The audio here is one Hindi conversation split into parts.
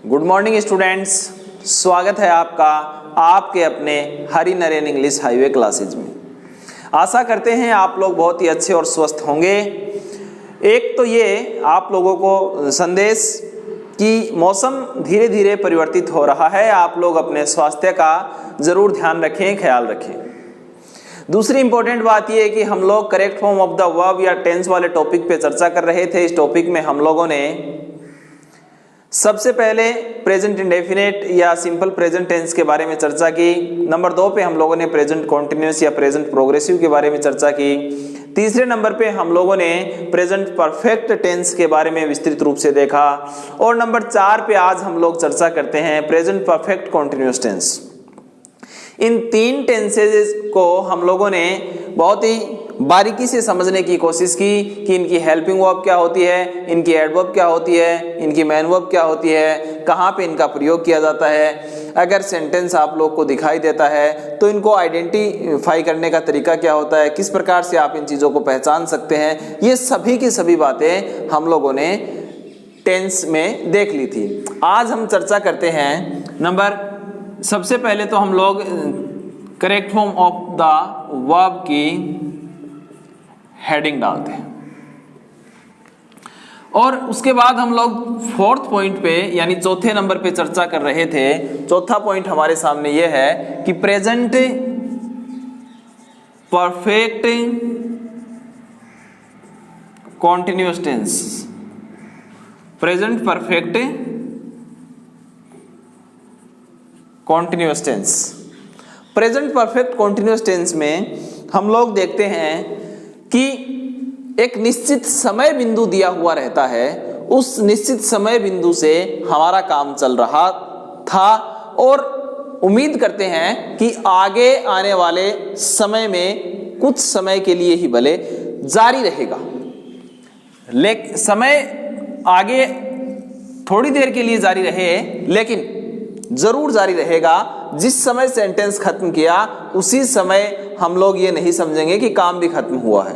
गुड मॉर्निंग स्टूडेंट्स, स्वागत है आपका आपके अपने हरी नरेन इंग्लिश हाईवे क्लासेज में। आशा करते हैं आप लोग बहुत ही अच्छे और स्वस्थ होंगे। एक तो ये आप लोगों को संदेश कि मौसम धीरे धीरे परिवर्तित हो रहा है, आप लोग अपने स्वास्थ्य का ज़रूर ध्यान रखें, ख्याल रखें। दूसरी इंपॉर्टेंट बात यह है कि हम लोग correct form of the verb या टेंस वाले टॉपिक पे चर्चा कर रहे थे। इस टॉपिक में हम लोगों ने सबसे पहले प्रेजेंट इंडेफिनिट या सिंपल प्रेजेंट टेंस के बारे में चर्चा की। नंबर 2 पे हम लोगों ने प्रेजेंट कॉन्टिन्यूस या प्रेजेंट प्रोग्रेसिव के बारे में चर्चा की। तीसरे नंबर पे हम लोगों ने प्रेजेंट परफेक्ट टेंस के बारे में विस्तृत रूप से देखा। और नंबर 4 पे आज हम लोग चर्चा करते हैं प्रेजेंट परफेक्ट कॉन्टिन्यूस टेंस। इन 3 टेंसेज को हम लोगों ने बहुत ही बारीकी से समझने की कोशिश की कि इनकी हेल्पिंग वर्ब क्या होती है, इनकी एडवर्ब क्या होती है, इनकी मेन वर्ब क्या होती है, कहाँ पे इनका प्रयोग किया जाता है। अगर सेंटेंस आप लोग को दिखाई देता है तो इनको आइडेंटिफाई करने का तरीका क्या होता है, किस प्रकार से आप इन चीज़ों को पहचान सकते हैं। ये सभी की सभी बातें हम लोगों ने टेंस में देख ली थी। आज हम चर्चा करते हैं सबसे पहले तो हम लोग correct form of the verb की हेडिंग डालते हैं और उसके बाद हम लोग 4th पॉइंट पे यानी चौथे नंबर पे चर्चा कर रहे थे। चौथा पॉइंट हमारे सामने यह है कि present perfect continuous tense. Present perfect continuous tense. Present perfect continuous tense में हम लोग देखते हैं कि एक निश्चित समय बिंदु दिया हुआ रहता है, उस निश्चित समय बिंदु से हमारा काम चल रहा था और उम्मीद करते हैं कि आगे आने वाले समय में कुछ समय के लिए ही भले जारी रहेगा, लेकिन समय आगे थोड़ी देर के लिए जारी रहे लेकिन जरूर जारी रहेगा। जिस समय सेंटेंस खत्म किया उसी समय हम लोग ये नहीं समझेंगे कि काम भी खत्म हुआ है।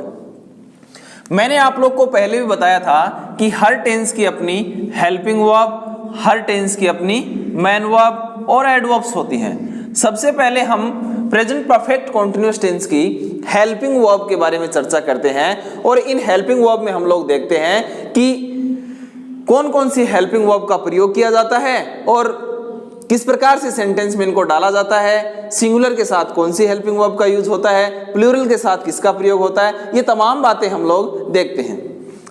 मैंने आप लोग को पहले भी बताया था कि हर टेंस की अपनी हेल्पिंग वर्ब, हर टेंस की अपनी मेन वर्ब और एडवर्ब्स होती हैं। सबसे पहले हम प्रेजेंट परफेक्ट कॉन्टिन्यूअस टेंस की हेल्पिंग वर्ब के बारे में चर्चा करते हैं और इन हेल्पिंग वर्ब में हम लोग देखते हैं कि कौन कौन सी हेल्पिंग वर्ब का प्रयोग किया जाता है और किस प्रकार से सेंटेंस में इनको डाला जाता है। सिंगुलर के साथ कौन सी हेल्पिंग वर्ब का यूज होता है, प्लूरल के साथ किसका प्रयोग होता है, ये तमाम बातें हम लोग देखते हैं।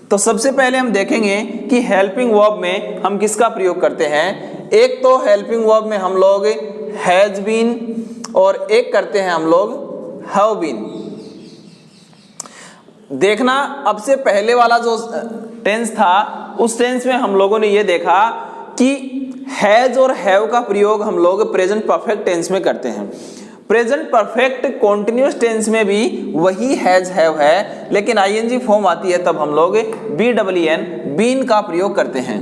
तो सबसे पहले हम देखेंगे कि हेल्पिंग वर्ब में हम किसका प्रयोग करते हैं। एक तो हेल्पिंग वर्ब में हम लोग हैज बीन और एक करते हैं हम लोग हैव बीन। देखना, अब से पहले वाला जो टेंस था उस टेंस में हम लोगों ने ये देखा कि हैज और हैव का प्रयोग हम लोग प्रेजेंट परफेक्ट टेंस में करते हैं। प्रेजेंट परफेक्ट कॉन्टिन्यूअस टेंस में भी वही हैज हैव है, लेकिन आईएनजी फॉर्म आती है तब हम लोग बीन बीन का प्रयोग करते हैं।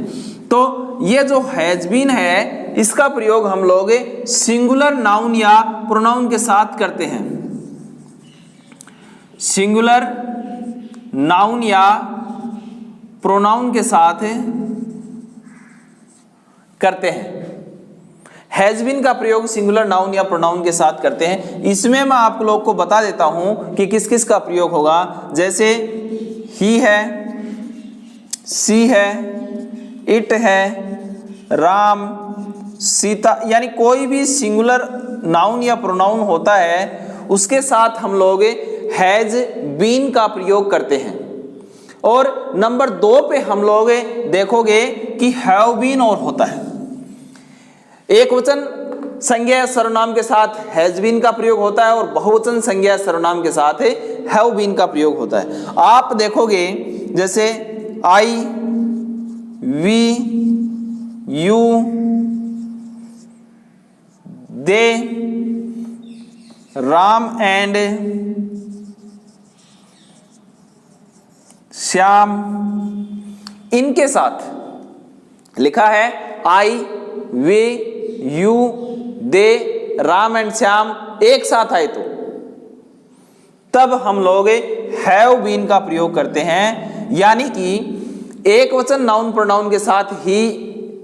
तो ये जो हैज बीन है इसका प्रयोग हम लोग सिंगुलर नाउन या प्रोनाउन के साथ करते हैं। सिंगुलर नाउन या प्रोनाउन के साथ करते हैं। हैज बीन का प्रयोग सिंगुलर नाउन या प्रोनाउन के साथ करते हैं। इसमें मैं आप लोग को बता देता हूं कि किस किस का प्रयोग होगा। जैसे ही है, सी है, इट है, राम, सीता, यानी कोई भी सिंगुलर नाउन या प्रोनाउन होता है उसके साथ हम लोग हैज बीन का प्रयोग करते हैं। और नंबर 2 पे हम लोग देखोगे कि हैव बीन और होता है। एक वचन संज्ञा सर्वनाम के साथ हैज बीन का प्रयोग होता है और बहुवचन संज्ञा सर्वनाम के साथ हैव बीन का प्रयोग होता है। आप देखोगे जैसे I, we, you, they, Ram and Shyam, इनके साथ लिखा है I, we, you, they, Ram and Shyam एक साथ आए तो तब हम लोग हैव बीन का प्रयोग करते हैं। यानी कि एक वचन नाउन प्रोनाउन के साथ ही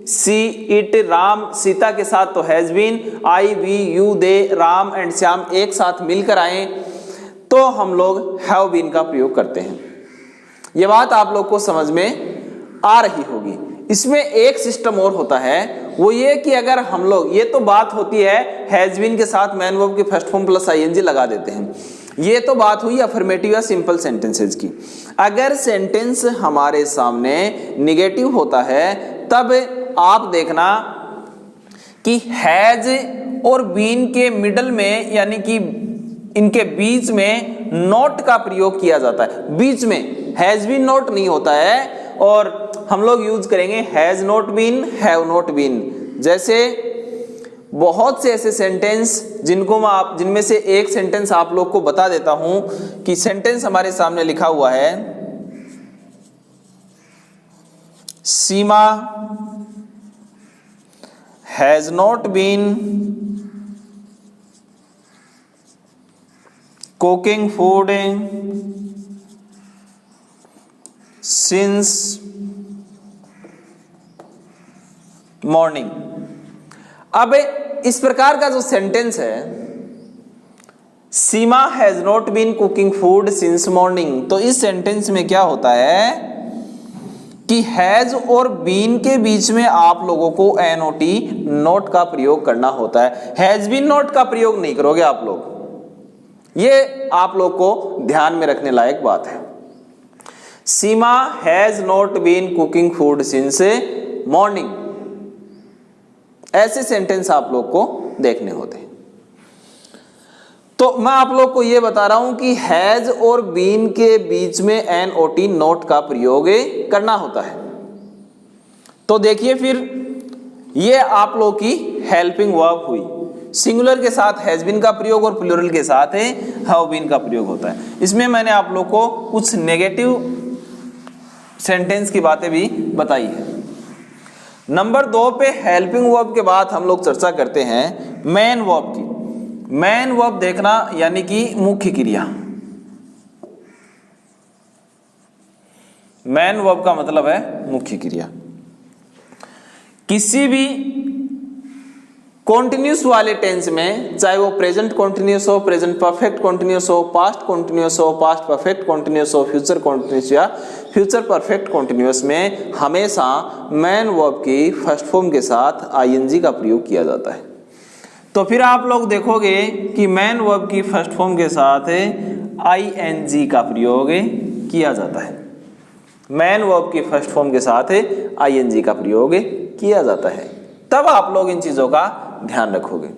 सी, इट, राम, सीता के साथ तो has been, I, we, you, they, Ram and Shyam एक साथ मिलकर आए तो हम लोग हैव बीन का प्रयोग करते हैं। यह बात आप लोग को समझ में आ रही होगी। इसमें एक सिस्टम और होता है, वो ये कि अगर हम लोग, ये तो बात होती है हैज बीन के साथ मैन वर्ब के फर्स्ट फॉर्म प्लस आईएनजी लगा देते हैं, ये तो बात हुई अफर्मेटिव या सिंपल सेंटेंसेस की। अगर सेंटेंस हमारे सामने निगेटिव होता है तब आप देखना कि हैज और बीन के मिडल में यानी कि इनके बीच में नॉट का प्रयोग किया जाता है। बीच में हैज बीन नॉट नहीं होता है और हम लोग यूज करेंगे has not been, have not been. जैसे बहुत से ऐसे सेंटेंस जिनमें से एक सेंटेंस आप लोग को बता देता हूं कि सेंटेंस हमारे सामने लिखा हुआ है, Seema has not been cooking food since morning. अब इस प्रकार का जो सेंटेंस है, Seema has not been cooking food since morning, तो इस सेंटेंस में क्या होता है कि हैज और बीन के बीच में आप लोगों को एनओटी नॉट का प्रयोग करना होता है। हैज बीन नॉट का प्रयोग नहीं करोगे आप लोग, ये आप लोग को ध्यान में रखने लायक बात है। Seema has not been cooking food since morning, ऐसे सेंटेंस आप लोग को देखने होते हैं। तो मैं आप लोग को यह बता रहा हूं कि हैज और बीन के बीच में एनओटी नॉट का प्रयोग करना होता है। तो देखिए फिर ये आप लोग की हेल्पिंग वर्ब हुई। सिंगुलर के साथ हैज बीन का प्रयोग और प्लूरल के साथ हैव बीन का प्रयोग होता है। इसमें मैंने आप लोग को कुछ नेगेटिव सेंटेंस की बातें भी बताई है। नंबर 2 पे हेल्पिंग वर्ब के बाद हम लोग चर्चा करते हैं मेन वर्ब की। मेन वर्ब देखना यानी कि मुख्य क्रिया। मेन वर्ब का मतलब है मुख्य क्रिया। किसी भी कॉन्टिन्यूस वाले टेंस में, चाहे वो प्रेजेंट कॉन्टिन्यूस हो, प्रेजेंट परफेक्ट कॉन्टिन्यूस हो, पास्ट कॉन्टिन्यूस हो, पास्ट परफेक्ट कॉन्टिन्यूस हो, फ्यूचर कॉन्टिन्यूस या फ्यूचर परफेक्ट कॉन्टिन्यूस में हमेशा मेन वर्ब की फर्स्ट फॉर्म के साथ आईएनजी का प्रयोग किया जाता है। तो फिर आप लोग देखोगे कि मेन वर्ब की फर्स्ट फॉर्म के साथ आईएनजी का प्रयोग किया जाता है। मेन वर्ब की फर्स्ट फॉर्म के साथ आईएनजी का प्रयोग किया जाता है। तब आप लोग इन चीजों का ध्यान रखोगे।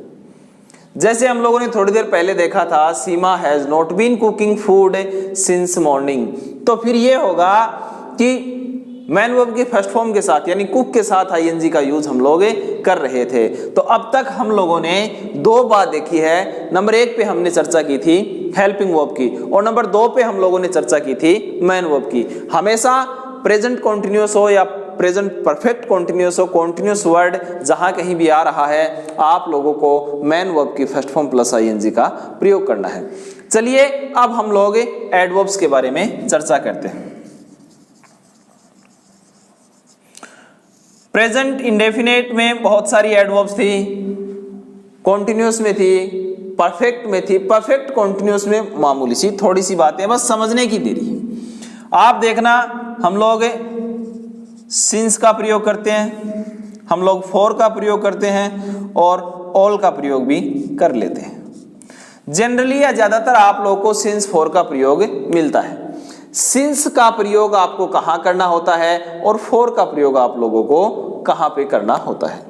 जैसे हम लोगों ने थोड़ी देर पहले देखा था, Seema has not been cooking food since morning, तो फिर ये होगा कि मेन वर्ब के फर्स्ट फॉर्म के साथ यानी कुक के साथ आईएनजी का यूज हम लोग कर रहे थे। तो अब तक हम लोगों ने 2 बात देखी है। नंबर 1 पे हमने चर्चा की थी हेल्पिंग वर्ब की और नंबर 2 पे हम लोगों ने चर्चा की थी मेन वर्ब की। हमेशा प्रेजेंट कॉन्टिन्यूस हो या प्रेजेंट परफेक्ट कॉन्टिन्यूस हो, कॉन्टिन्यूस वर्ड जहां कहीं भी आ रहा है, आप लोगों को मेन वर्ब की फर्स्ट फॉर्म प्लस आईएनजी का प्रयोग करना है। चलिए अब हम लोग एडवर्ब्स के बारे में चर्चा करते हैं। प्रेजेंट इंडेफिनेट में बहुत सारी एडवर्ब्स थी, कॉन्टिन्यूस में थी, परफेक्ट में थी। परफेक्ट कॉन्टिन्यूस में मामूली सी थोड़ी सी बातें बस समझने की देरी है। आप देखना, हम लोग सिंस का प्रयोग करते हैं, हम लोग फॉर का प्रयोग करते हैं और ऑल का प्रयोग भी कर लेते हैं। जनरली या ज्यादातर आप लोगों को सिंस फॉर का प्रयोग मिलता है। सिंस का प्रयोग आपको कहां करना होता है और फॉर का प्रयोग आप लोगों को कहां पे करना होता है।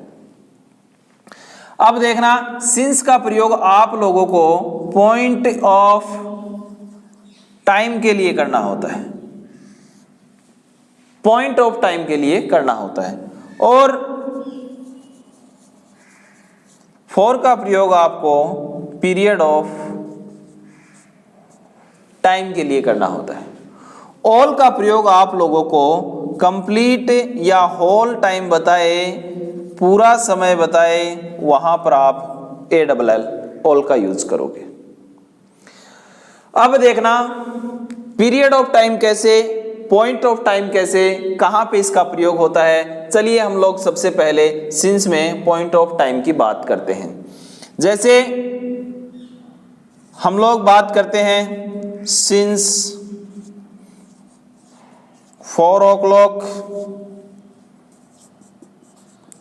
अब देखना, सिंस का प्रयोग आप लोगों को पॉइंट ऑफ टाइम के लिए करना होता है, पॉइंट ऑफ टाइम के लिए करना होता है और फॉर का प्रयोग आपको पीरियड ऑफ टाइम के लिए करना होता है। ऑल का प्रयोग आप लोगों को कंप्लीट या होल टाइम बताए, पूरा समय बताए, वहां पर आप ALL ऑल का यूज करोगे। अब देखना, पीरियड ऑफ टाइम कैसे, पॉइंट ऑफ टाइम कैसे, कहाँ पे इसका प्रयोग होता है, चलिए हम लोग सबसे पहले सिंस में पॉइंट ऑफ टाइम की बात करते हैं। जैसे हम लोग बात करते हैं since 4 o'clock,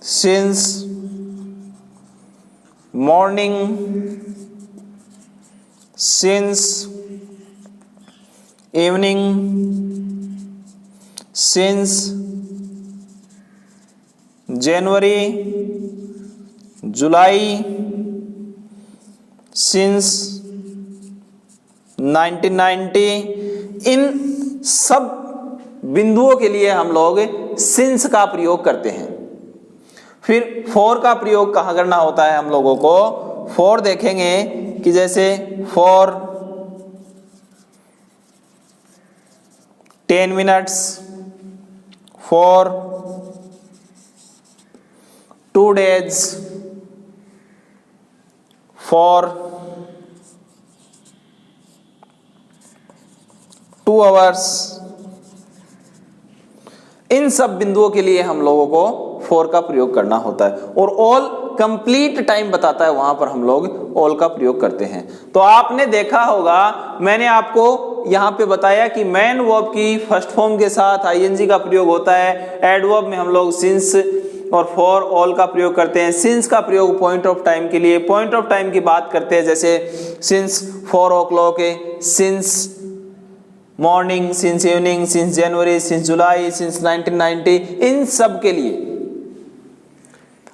since morning, since evening, since January, July, since 1990। इन सब बिंदुओं के लिए हम लोग सिंस का प्रयोग करते हैं। फिर फॉर का प्रयोग कहाँ करना होता है हम लोगों को, फॉर देखेंगे कि जैसे for 10 minutes, for 2 days, for 2 hours। इन सब बिंदुओं के लिए हम लोगों को फॉर का प्रयोग करना होता है। और ऑल कंप्लीट टाइम बताता है, वहां पर हम लोग ऑल का प्रयोग करते हैं। तो आपने देखा होगा, मैंने आपको यहां पे बताया कि मेन वर्ब की फर्स्ट फॉर्म के साथ आईएनजी का प्रयोग होता है। एडवर्ब में हम लोग सिंस और फॉर ऑल का प्रयोग करते हैं। सिंस का प्रयोग पॉइंट ऑफ टाइम के लिए, पॉइंट ऑफ टाइम की बात करते हैं जैसे since 4 o'clock, since morning, since evening, since जनवरी, सिंस जुलाई, सिंस 1990, इन सब के लिए।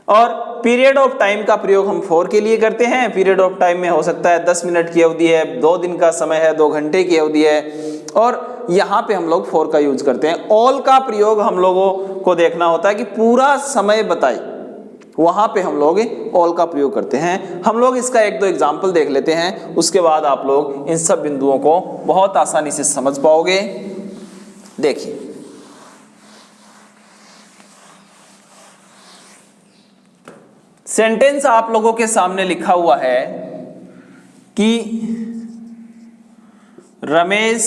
और पीरियड ऑफ टाइम का प्रयोग हम फॉर के लिए करते हैं। पीरियड ऑफ टाइम में हो सकता है 10 मिनट की अवधि है, 2 दिन का समय है, 2 घंटे की अवधि है, और यहाँ पे हम लोग फॉर का यूज करते हैं। ऑल का प्रयोग हम लोगों को देखना होता है कि पूरा समय बताए, वहां पे हम लोग ऑल का प्रयोग करते हैं। हम लोग इसका 1-2 एग्जाम्पल देख लेते हैं, उसके बाद आप लोग इन सब बिंदुओं को बहुत आसानी से समझ पाओगे। देखिए, सेंटेंस आप लोगों के सामने लिखा हुआ है कि Ramesh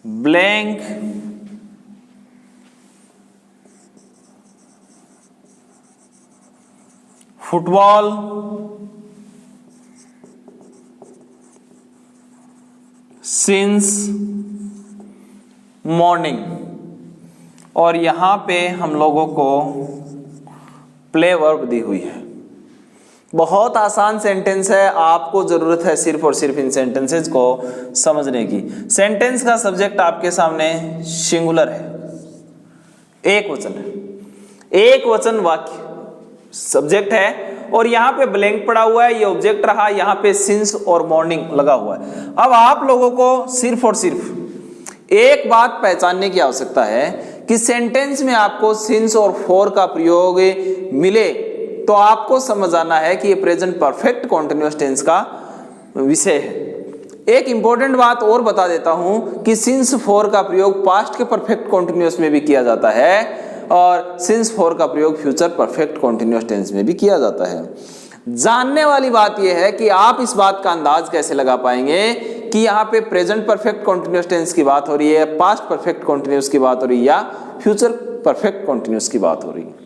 blank football since morning. और यहां पे हम लोगों को प्ले वर्ब दी हुई है। बहुत आसान सेंटेंस है, आपको जरूरत है सिर्फ और सिर्फ इन सेंटेंसेस को समझने की। सेंटेंस का सब्जेक्ट आपके सामने सिंगुलर है, एक वचन है, एक वचन वाक्य सब्जेक्ट है, और यहाँ पे ब्लैंक पड़ा हुआ है, ये ऑब्जेक्ट रहा, यहाँ पे सिंस और मॉर्निंग लगा हुआ है। अब आप लोगों को सिर्फ और सिर्फ एक बात पहचानने की आवश्यकता है कि सेंटेंस में आपको सिंस और फॉर का प्रयोग मिले तो आपको समझ आना है कि ये प्रेजेंट परफेक्ट कॉन्टिन्यूअस टेंस का विषय है। एक इंपॉर्टेंट बात और बता देता हूं कि सिंस फॉर का प्रयोग पास्ट के परफेक्ट कॉन्टिन्यूअस में भी किया जाता है और सिंस फॉर का प्रयोग फ्यूचर परफेक्ट कॉन्टिन्यूअस टेंस में भी किया जाता है। जानने वाली बात यह है कि आप इस बात का अंदाज कैसे लगा पाएंगे कि यहाँ पे प्रेजेंट परफेक्ट कॉन्टिन्यूअस टेंस की बात हो रही है, पास्ट परफेक्ट कॉन्टिन्यूअस की बात हो रही है, या फ्यूचर परफेक्ट कॉन्टिन्यूअस की बात हो रही है।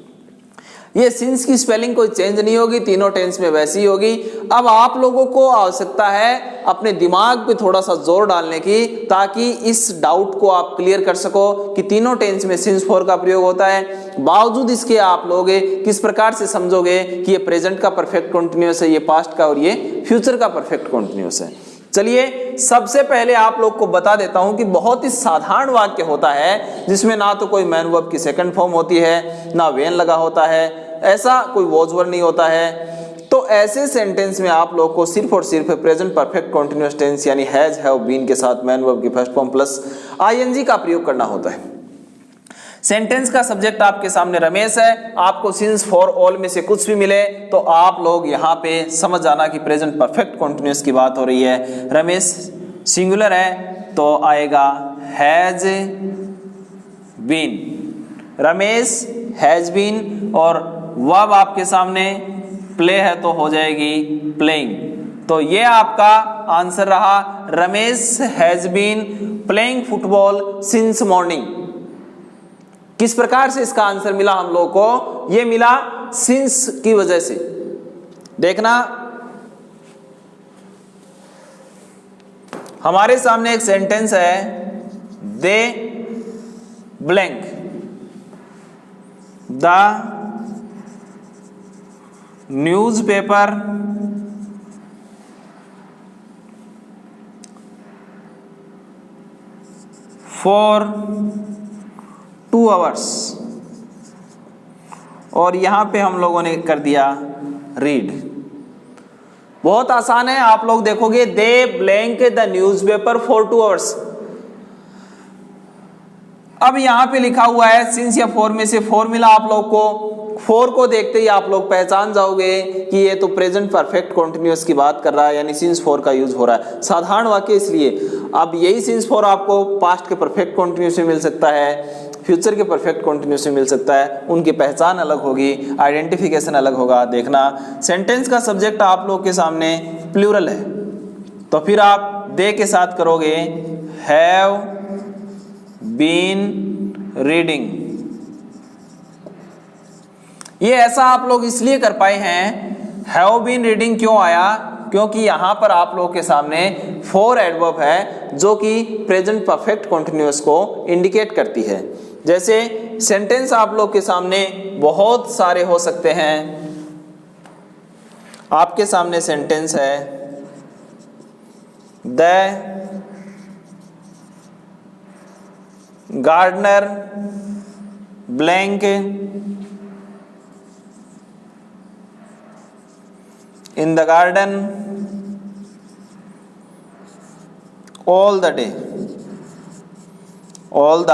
ये सिंस की स्पेलिंग कोई चेंज नहीं होगी, तीनों टेंस में वैसी ही होगी। अब आप लोगों को आवश्यकता है अपने दिमाग पे थोड़ा सा जोर डालने की, ताकि इस डाउट को आप क्लियर कर सको कि तीनों टेंस में सिंस फॉर का प्रयोग होता है। बावजूद इसके आप लोग किस प्रकार से समझोगे कि ये प्रेजेंट का परफेक्ट कॉन्टिन्यूअस है, ये पास्ट का, और ये फ्यूचर का परफेक्ट कॉन्टिन्यूअस है। चलिए सबसे पहले आप लोग को बता देता हूं कि बहुत ही साधारण वाक्य होता है जिसमें ना तो कोई मैन वर्ब की सेकंड फॉर्म होती है, ना वेन लगा होता है, ऐसा कोई वॉज वर्ब नहीं होता है। तो ऐसे सेंटेंस में आप लोग को सिर्फ और सिर्फ प्रेजेंट परफेक्ट कॉन्टिन्यूअस टेंस यानी हैज, हैव, बीन के साथ मैन वर्ब की फर्स्ट फॉर्म प्लस आईएनजी का प्रयोग करना होता है। सेंटेंस का सब्जेक्ट आपके सामने रमेश है, आपको सिंस फॉर ऑल में से कुछ भी मिले तो आप लोग यहाँ पे समझ जाना कि प्रेजेंट परफेक्ट कॉन्टिन्यूअस की बात हो रही है। रमेश सिंगुलर है तो आएगा has been, Ramesh has been, और वर्ब आपके सामने प्ले है तो हो जाएगी प्लेइंग, तो ये आपका आंसर रहा, Ramesh has been playing football since morning. किस प्रकार से इसका आंसर मिला हम लोग को? ये मिला सिंस की वजह से। देखना, हमारे सामने एक सेंटेंस है, they blank the newspaper for 2 hours, और यहां पे हम लोगों ने कर दिया रीड। बहुत आसान है, आप लोग देखोगे they blank the newspaper for 2 hours. अब यहां पे लिखा हुआ है सिंस या फॉर में से फोर मिला आप लोग को। फोर को देखते ही आप लोग पहचान जाओगे कि ये तो प्रेजेंट परफेक्ट कॉन्टिन्यूअस की बात कर रहा है, यानी सिंस फोर का यूज हो रहा है। साधारण वाक्य इसलिए, अब यही सिंस फोर आपको पास्ट के परफेक्ट कॉन्टिन्यूअस में मिल सकता है, फ्यूचर के परफेक्ट कॉन्टिन्यूअस में मिल सकता है, उनकी पहचान अलग होगी, आइडेंटिफिकेशन अलग होगा। देखना, सेंटेंस का सब्जेक्ट आप लोग के सामने प्लूरल है, तो फिर आप दे के साथ करोगे हैव बीन रीडिंग। ये ऐसा आप लोग इसलिए कर पाए हैं, हैव बीन रीडिंग क्यों आया? क्योंकि यहां पर आप लोग के सामने फोर एडवर्ब है जो कि प्रेजेंट परफेक्ट कॉन्टिन्यूअस को इंडिकेट करती है। जैसे सेंटेंस आप लोग के सामने बहुत सारे हो सकते हैं। आपके सामने सेंटेंस है, the gardener blank in the garden all the day, all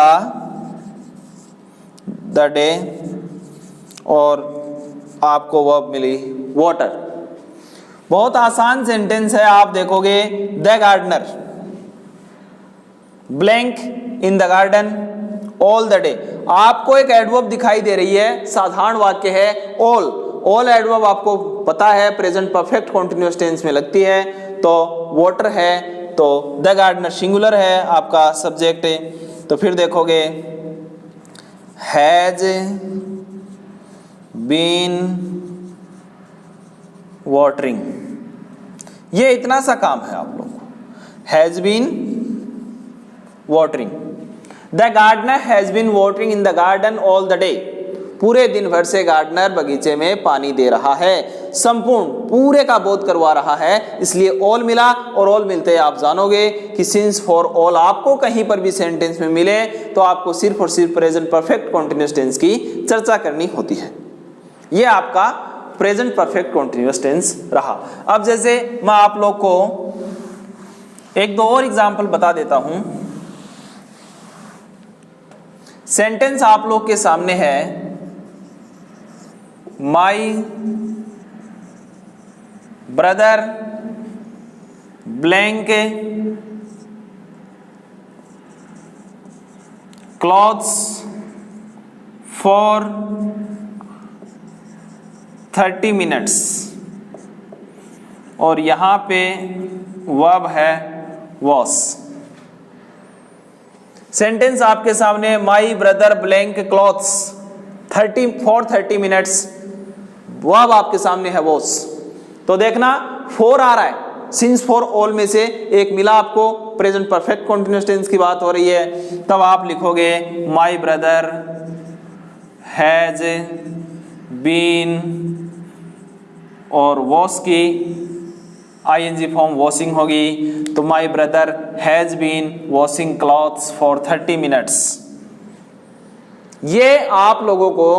the day, और आपको वर्ब मिली वाटर। बहुत आसान सेंटेंस है, आप देखोगे the gardener blank in the garden all the day. आपको एक एडवर्ब दिखाई दे रही है, साधारण वाक्य है ऑल। ऑल एडवर्ब आपको पता है प्रेजेंट परफेक्ट कॉन्टिन्यूअस टेंस में लगती है, तो वाटर है, तो द गार्डनर सिंगुलर है आपका सब्जेक्ट है। तो फिर देखोगे हैज बीन वाटरिंग। ये इतना सा काम है आप लोगों को, has been watering. The gardener has been watering in the garden all the day. पूरे दिन भर से गार्डनर बगीचे में पानी दे रहा है, संपूर्ण पूरे का बोध करवा रहा है, इसलिए ऑल मिला। और ऑल मिलते आप जानोगे कि सिंस फॉर ऑल आपको कहीं पर भी सेंटेंस में मिले तो आपको सिर्फ और सिर्फ प्रेजेंट परफेक्ट कॉन्टिन्यूअस टेंस की चर्चा करनी होती है। यह आपका प्रेजेंट परफेक्ट कॉन्टिन्यूअस टेंस रहा। अब जैसे मैं आप लोग को एक दो और एग्जाम्पल बता देता हूं। सेंटेंस आप लोग के सामने है, my brother blank clothes for 30 minutes, और यहां पे वर्ब है वॉश। सेंटेंस आपके सामने, my brother blank clothes 30 minutes, verb आपके सामने है वॉश। तो देखना फोर आ रहा है, सिंस फॉर ऑल में से एक मिला आपको, प्रेजेंट परफेक्ट कॉन्टिन्यूअस टेंस की बात हो रही है, तब आप लिखोगे माई ब्रदर हैज बीन, और वॉश की आईएनजी फॉर्म वॉशिंग होगी, तो my brother has been washing clothes for 30 minutes. ये आप लोगों को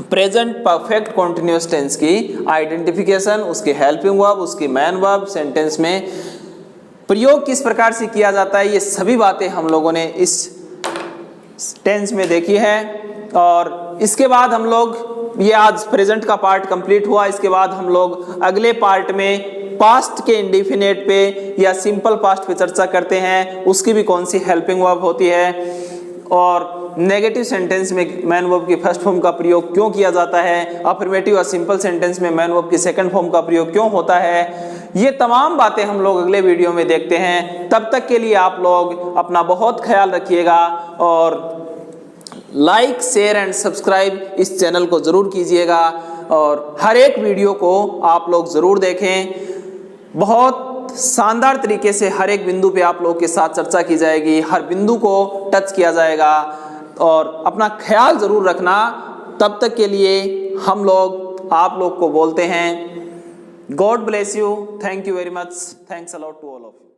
प्रेजेंट परफेक्ट कॉन्टिन्यूअस टेंस की आइडेंटिफिकेशन, उसके हेल्पिंग वर्ब, उसकी मैन वर्ब, सेंटेंस में प्रयोग किस प्रकार से किया जाता है, ये सभी बातें हम लोगों ने इस टेंस में देखी है। और इसके बाद हम लोग, ये आज प्रेजेंट का पार्ट कंप्लीट हुआ, इसके बाद हम लोग अगले पार्ट में पास्ट के इंडेफिनेट पे या सिंपल पास्ट पे चर्चा करते हैं, उसकी भी कौन सी हेल्पिंग वर्ब होती है, और नेगेटिव सेंटेंस में मैन वर्ब की फर्स्ट फॉर्म का प्रयोग क्यों किया जाता है, अफर्मेटिव और सिंपल सेंटेंस में मैन वर्ब की सेकंड फॉर्म का प्रयोग क्यों होता है, ये तमाम बातें हम लोग अगले वीडियो में देखते हैं। तब तक के लिए आप लोग अपना बहुत ख्याल रखिएगा और लाइक, शेयर एंड सब्सक्राइब इस चैनल को ज़रूर कीजिएगा और हर एक वीडियो को आप लोग ज़रूर देखें। बहुत शानदार तरीके से हर एक बिंदु पे आप लोग के साथ चर्चा की जाएगी, हर बिंदु को टच किया जाएगा और अपना ख्याल ज़रूर रखना। तब तक के लिए हम लोग आप लोग को बोलते हैं God bless you, thank you very much, thanks a lot to all of you.